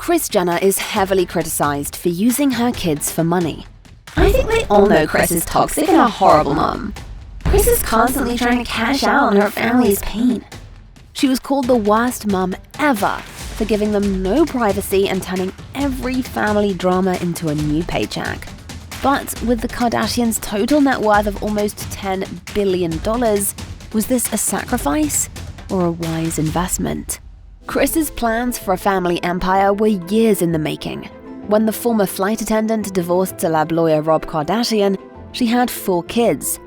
Kris Jenner is heavily criticized for using her kids for money. I think we all know Kris is toxic and a horrible mom. Kris is constantly trying to cash out on her family's pain. She was called the worst mom ever for giving them no privacy and turning every family drama into a new paycheck. But with the Kardashians' total net worth of almost $10 billion, was this a sacrifice or a wise investment? Kris's plans for a family empire were years in the making. When the former flight attendant divorced celeb lawyer Rob Kardashian, she had 4 kids.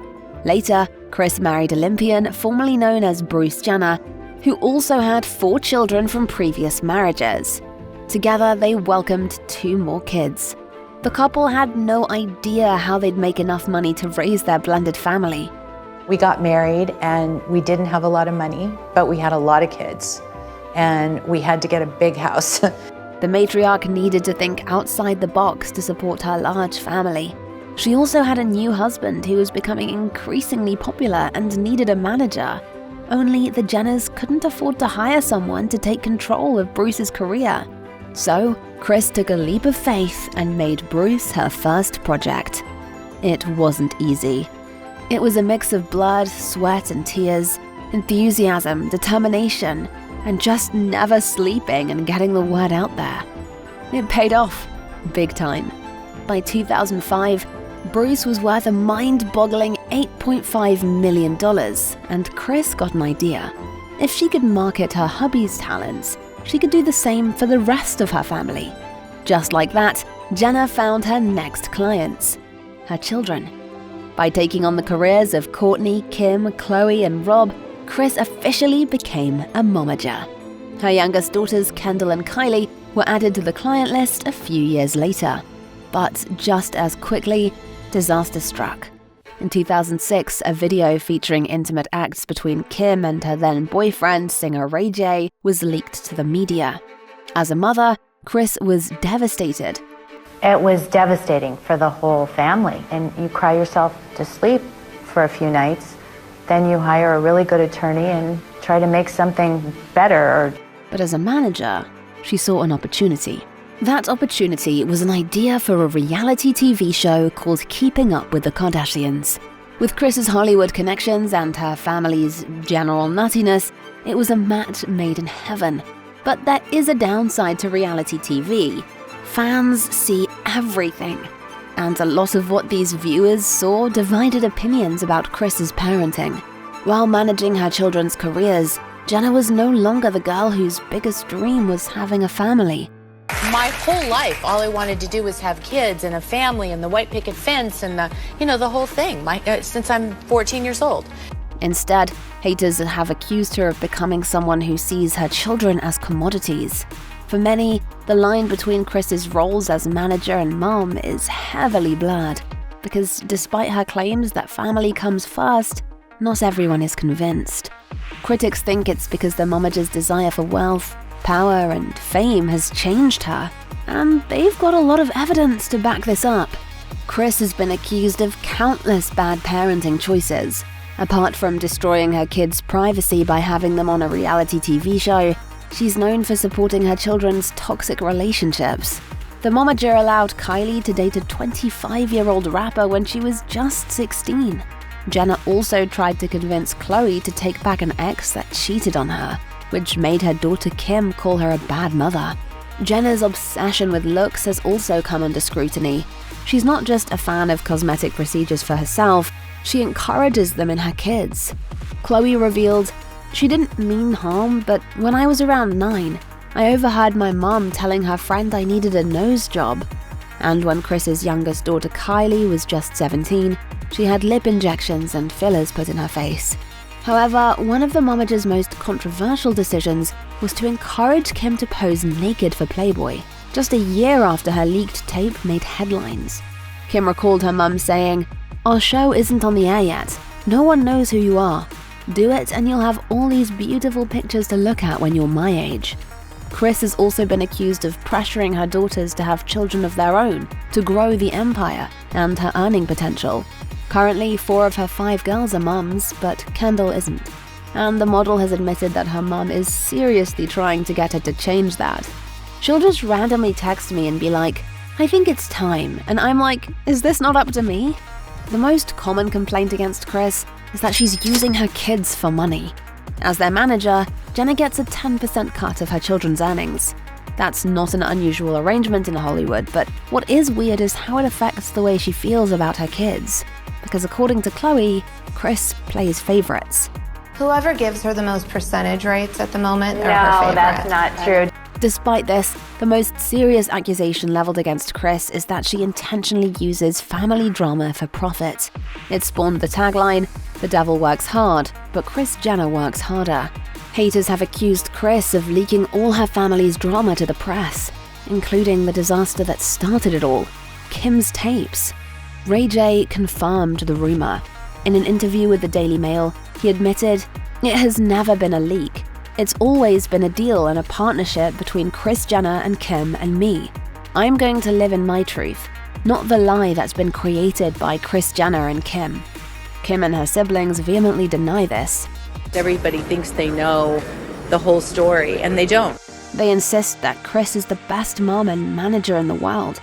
Later, Kris married Olympian, formerly known as Bruce Jenner, who also had 4 children from previous marriages. Together, they welcomed 2 more kids. The couple had no idea how they'd make enough money to raise their blended family. We got married and we didn't have a lot of money, but we had a lot of kids. And we had to get a big house. The matriarch needed to think outside the box to support her large family. She also had a new husband who was becoming increasingly popular and needed a manager. Only the Jenners couldn't afford to hire someone to take control of Bruce's career. So, Kris took a leap of faith and made Bruce her first project. It wasn't easy. It was a mix of blood, sweat, and tears, enthusiasm, determination, and just never sleeping and getting the word out there. It paid off, big time. By 2005, Bruce was worth a mind-boggling $8.5 million, and Kris got an idea. If she could market her hubby's talents, she could do the same for the rest of her family. Just like that, Jenner found her next clients, her children. By taking on the careers of Kourtney, Kim, Khloe, and Rob, Kris officially became a momager. Her youngest daughters, Kendal and Kylie, were added to the client list a few years later. But just as quickly, disaster struck. In 2006, a video featuring intimate acts between Kim and her then-boyfriend, singer Ray J, was leaked to the media. As a mother, Kris was devastated. It was devastating for the whole family. And you cry yourself to sleep for a few nights. Then you hire a really good attorney and try to make something better. But as a manager, she saw an opportunity. That opportunity was an idea for a reality TV show called Keeping Up with the Kardashians. With Kris's Hollywood connections and her family's general nuttiness, it was a match made in heaven. But there is a downside to reality TV. Fans see everything. And a lot of what these viewers saw divided opinions about Kris's parenting. While managing her children's careers, Jenner was no longer the girl whose biggest dream was having a family. My whole life, all I wanted to do was have kids and a family and the white picket fence and the whole thing, since I'm 14 years old. Instead, haters have accused her of becoming someone who sees her children as commodities. For many, the line between Kris's roles as manager and mom is heavily blurred, because despite her claims that family comes first, not everyone is convinced. Critics think it's because the momager's desire for wealth, power, and fame has changed her, and they've got a lot of evidence to back this up. Kris has been accused of countless bad parenting choices. Apart from destroying her kids' privacy by having them on a reality TV show, she's known for supporting her children's toxic relationships. The momager allowed Kylie to date a 25-year-old rapper when she was just 16. Jenner also tried to convince Khloe to take back an ex that cheated on her, which made her daughter Kim call her a bad mother. Jenner's obsession with looks has also come under scrutiny. She's not just a fan of cosmetic procedures for herself, she encourages them in her kids. Khloe revealed, "She didn't mean harm, but when I was around 9, I overheard my mom telling her friend I needed a nose job." And when Kris's youngest daughter Kylie was just 17, she had lip injections and fillers put in her face. However, one of the momager's most controversial decisions was to encourage Kim to pose naked for Playboy, just a year after her leaked tape made headlines. Kim recalled her mum saying, "Our show isn't on the air yet. No one knows who you are. Do it and you'll have all these beautiful pictures to look at when you're my age." Kris has also been accused of pressuring her daughters to have children of their own, to grow the empire and her earning potential. Currently, 4 of her 5 girls are mums, but Kendal isn't. And the model has admitted that her mum is seriously trying to get her to change that. She'll just randomly text me and be like, "I think it's time," and I'm like, is this not up to me? The most common complaint against Kris is that she's using her kids for money. As their manager, Jenner gets a 10% cut of her children's earnings. That's not an unusual arrangement in Hollywood, but what is weird is how it affects the way she feels about her kids. Because according to Khloe, Kris plays favorites. Whoever gives her the most percentage rates at the moment are her No, favorite. that's not true. Despite this, the most serious accusation leveled against Kris is that she intentionally uses family drama for profit. It spawned the tagline, "The devil works hard, but Kris Jenner works harder." Haters have accused Kris of leaking all her family's drama to the press, including the disaster that started it all, Kim's tapes. Ray J confirmed the rumor. In an interview with the Daily Mail, he admitted, "It has never been a leak. It's always been a deal and a partnership between Kris Jenner and Kim and me. I'm going to live in my truth, not the lie that's been created by Kris Jenner and Kim." Kim and her siblings vehemently deny this. Everybody thinks they know the whole story, and they don't. They insist that Kris is the best mom and manager in the world.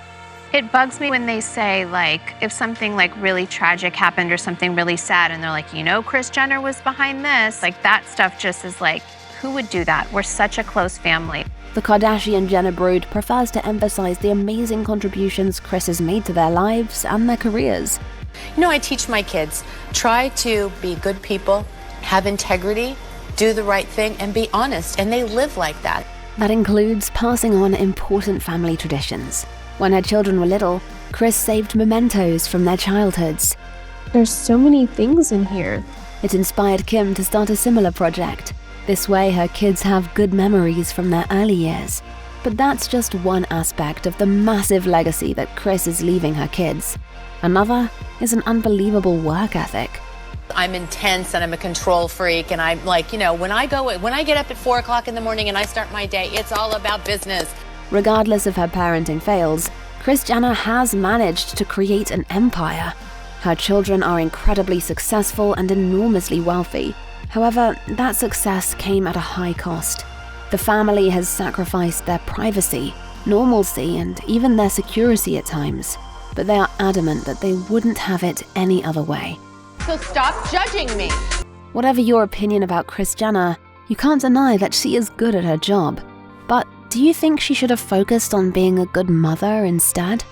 It bugs me when they say, like, if something like really tragic happened or something really sad and they're like, Kris Jenner was behind this. Like, that stuff just is like, who would do that? We're such a close family. The Kardashian-Jenner brood prefers to emphasize the amazing contributions Kris has made to their lives and their careers. I teach my kids, try to be good people, have integrity, do the right thing, and be honest, and they live like that. That includes passing on important family traditions. When her children were little, Kris saved mementos from their childhoods. There's so many things in here. It inspired Kim to start a similar project. This way, her kids have good memories from their early years. But that's just one aspect of the massive legacy that Kris is leaving her kids. Another is an unbelievable work ethic. I'm intense and I'm a control freak, and I'm like, when I get up at 4 o'clock in the morning and I start my day, it's all about business. Regardless of her parenting fails, Kris Jenner has managed to create an empire. Her children are incredibly successful and enormously wealthy. However, that success came at a high cost. The family has sacrificed their privacy, normalcy, and even their security at times. But they are adamant that they wouldn't have it any other way. So stop judging me. Whatever your opinion about Kris Jenner, you can't deny that she is good at her job. But do you think she should have focused on being a good mother instead?